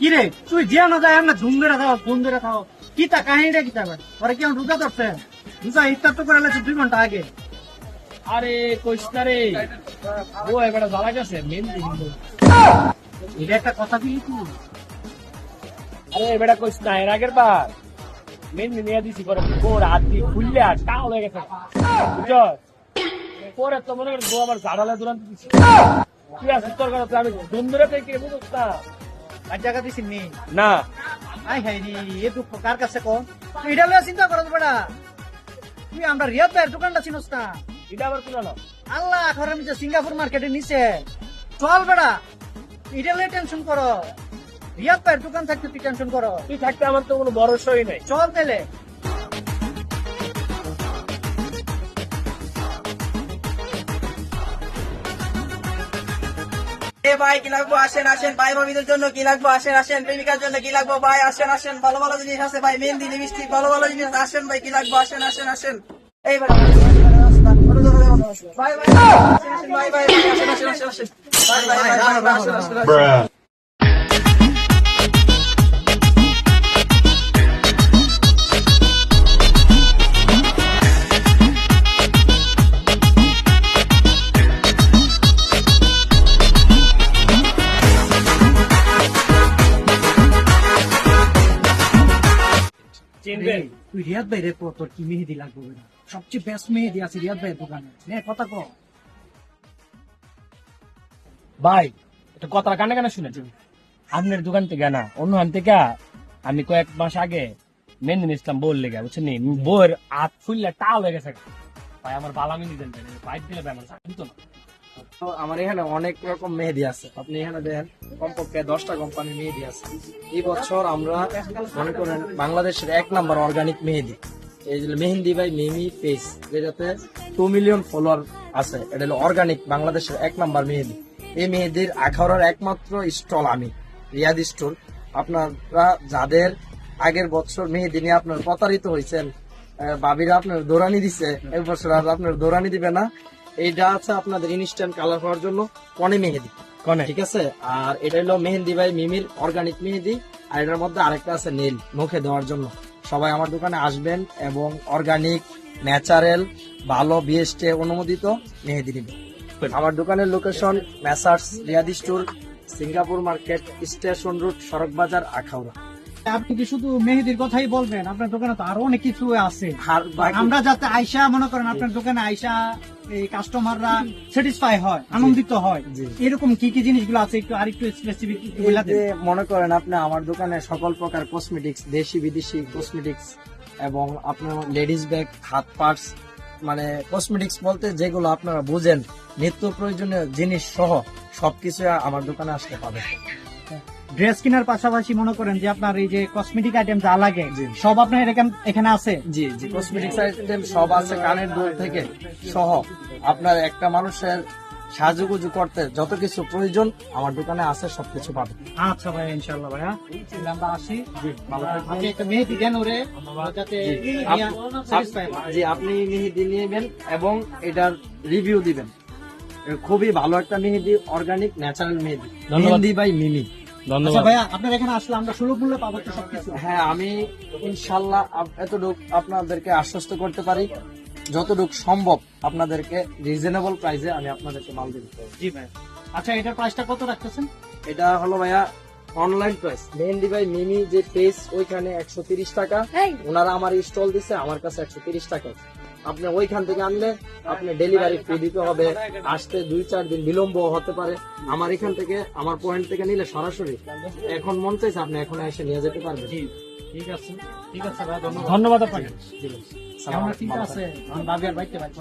কি রে তুই যে না যায় না ধুম ধরে খাও ফোন ধরে খাও কি তা কাহিনীটা কি তা ওরা কি রোজা ধরছে রোজা ইফতার তো করে লাগছে 2 ঘন্টা আগে। আরে কইস্তা রে ও এবারে জ্বালা গেছে মেহেন্দি কিন্তু। এটা একটা কথা বলি তুই। আরে এবারে কইস্তা এর আগের বার মেহেন্দি নিয়ে দিছি পরে ওর হাত দিয়ে খুললে আর টাও হয়ে গেছে বুঝছো। পরে তো মনে করি আমার ঝাড়ালে দুরান্ত দিছি তুই আসিস তোর কথা আমি ধুম ধরে থেকে বুঝছ না। আর জায়গা দিছি নি না আই হাই রে এ দুঃখ কার কাছে কো তুই এটা লয়ে চিন্তা করছ বেটা তুই আমরা রিয়াদ ভাইয়ের দোকানটা চিনস না এটা আবার কোন হলো আল্লাহ ঘরের মধ্যে সিঙ্গাপুর মার্কেটে নিচে চল বেটা এটা লয়ে টেনশন করো রিয়াদ ভাইয়ের দোকান থাকতে তুই টেনশন করো তুই থাকতে আমার তো কোনো ভরসাই নাই। চল তেলে এ ভাই কি লাগবো আসেন আসেন ভাই ভাবিদের জন্য কি লাগবো আসেন আসেন প্রেমিকার জন্য কি লাগবো ভাই আসেন আসেন ভালো ভালো জিনিস আছে ভাই মেহেন্দি লিপস্টিক ভালো ভালো জিনিস আসেন ভাই কি লাগবো আসেন আসেন আসেন এই ভাই ভাই ভাই আসেন ভাই ভাই আসেন আসেন আসেন আসেন ভাই ভাই ভাই আসেন আসেন আসেন চিনবেন তুই রিয়াদ ভাই রে তোর কি মেহেদি লাগবে বেটা সবচেয়ে বেস্ট মেহেদি আছে রিয়াদ ভাইয়ের দোকানে নে কথা কো ভাই এটা কথা কানে কানে শুনেছি আপনার দোকান থেকে না অন্য হান থেকে আমি কয়েক মাস আগে মেহেন্দি নিয়েছিলাম বউর লেগে বুঝছেন নি বউয়ের হাত ফুললে টাল হয়ে গেছে ভাই আমার বালামি দিতেন পাইপ দিলে ব্যাপার দিত না। তো আমার এখানে অনেক রকম মেহেদি আছে, আপনি এখানে দেখেন কমপক্ষে 10টা কোম্পানির মেহেদি আছে। এই বছর আমরা মনে করেন বাংলাদেশের 1 নাম্বার অর্গানিক মেহেদি এই যে মেহেন্দি বাই মিমি পেজ, যেটাতে 2 মিলিয়ন ফলোয়ার আছে, এটা হলো অর্গানিক বাংলাদেশের 1 নাম্বার মেহেদি। এই মেহেদির আখাউড়ার একমাত্র স্টল আমি, রিয়াদ স্টোর। আপনারা যাদের আগের বছর মেহেদি নিয়ে আপনার প্রতারিত হয়েছেন, বাবিরা আপনার দৌড়ানি দিছে, এক বছর আর আপনার দৌড়ানি দিবে না। এইটা আছে আপনাদের ইনস্ট্যান্ট কালার হওয়ার জন্য কনে মেহেদি, কনে ঠিক আছে। আর এটা হলো মেহেন্দি বাই মিমির অর্গানিক মেহেদি, আর এটার মধ্যে আরেকটা আছে নীল মুখে দেওয়ার জন্য। সবাই আমার দোকানে আসবেন এবং অর্গানিক ন্যাচারাল ভালো বিএসটি অনুমোদিত মেহেদি নেবেন। আমার দোকানের location Messrs Riyad store, Singapore market, station road, সড়ক বাজার, আখাউড়া। আপনি কি শুধু মেহেদির কথাই বলবেন? আপনার দোকানে তো আরো অনেক কিছু আছে। আর বাকি- আমরা যাতে আইসা মনে করেন আপনার দোকানে আইসা এই কাস্টমাররা স্যাটিসফাই হয়, আনন্দিত হয়, জি। এরকম কি কি জিনিসগুলো আছে একটু আরেকটু স্পেসিফিক বলে এই যে মনে করেন আপনি আমার দোকানে সকল প্রকার কসমেটিক্স, দেশি বিদেশি কসমেটিক্স এবং আপনার লেডিস ব্যাগ, হাত পার্টস, মানে কসমেটিক্স বলতে যেগুলো আপনারা বুঝেন নিত্য প্রয়োজনীয় জিনিস সহ সবকিছু আমার দোকানে আসতে পাবেন। ড্রেস কেনার পাশাপাশি মনে করেন যে আপনার এই যে কসমেটিক আইটেম যা লাগে সব আপনার এখানে আছে। জি জি, কসমেটিক্স আইটেম সব আছে, কানের দুল থেকে সহ আপনার একটা মানুষের সাজুগুজু করতে যত কিছু প্রয়োজন আমার দোকানে আছে, সবকিছু পাবেন। আচ্ছা ভাই, ইনশাআল্লাহ ভাইয়া আমরা আসি। ভালো থাকবেন। আপনি একটা মেহেদি দেন ওরে যাতে স্যাটিসফাই হয়। জি, আপনি মেহেদি নেবেন এবং এটার রিভিউ দিবেন। খুবই ভালো একটা মেহেদি, অর্গানিক ন্যাচারাল মেহেদি, মেহেন্দি বাই মিমি। আচ্ছা ভাইয়া, আপনার এখানে আসলে আমরা সুলভ মূল্যে পাবো তো সবকিছু? হ্যাঁ, আমি ইনশাল্লাহ এতটুকু আপনাদেরকে আশ্বস্ত করতে পারি, যতটুকু সম্ভব আপনাদেরকে রিজনেবল প্রাইসে আমি আপনাদেরকে মাল দিব। জি ভাই। আচ্ছা, এটার প্রাইসটা কত রাখতেছেন? এটা হলো ভাইয়া অনলাইন প্রাইস, মেহেন্দি বাই মিমি যে পেজ ওইখানে 130 টাকা, ওনারা আমার স্টল দিচ্ছে, আমার কাছে 130 টাকা। আপনি ওইখান থেকে আনলে আপনি ডেলিভারি ফি দিতে হবে, আসতে 2-4 দিন বিলম্ব হতে পারে। আমার এখান থেকে, আমার পয়েন্ট থেকে নিলে সরাসরি এখন মন চাইছে আপনি এখন এসে নিয়ে যেতে পারবেন। ঠিক আছে, ঠিক আছে ভাই, ধন্যবাদ। ধন্যবাদ আপনাকে। ঠিক আছে, আমার বাবি আর বাইতে ভাই।